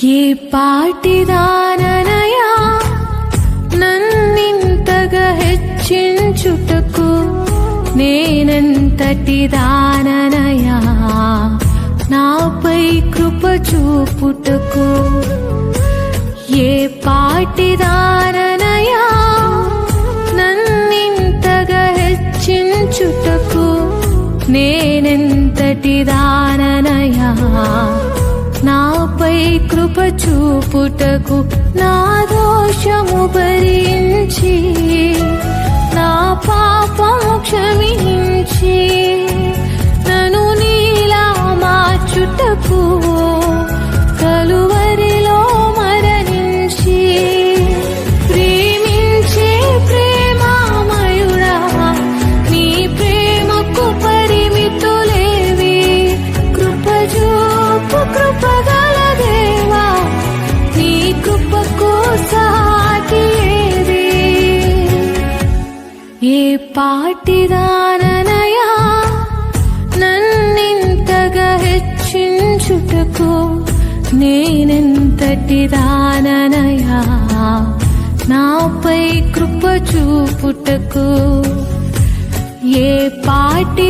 ఏ పాటిదాననయా నన్నింతగా హెచ్చించుటకు, నేనెంతటి దాననయా నాపై కృప చూపుటకు. ఏ పాటిదాననయా నన్నింతగా హెచ్చించుటకు, నేనెంతటి దాననయా నాపై కృప చూపుటకు. నా దోషము భరించి నా పాపము క్షమించి నన్ను నీలా మార్చుటకు కలువరిలో మరణించి ప్రేమించే ప్రేమామయుడా, నీ ప్రేమకు పరిమితులేవి. కృప చూపు కృపగల దేవా, నీ కృపకు సాటి ఏది. ఏ పాటిదాననయా నన్నింతగా హెచ్చించుటకు, నేనెంతటి దాననయా నాపై కృప చూపుటకు. ఏ పాటి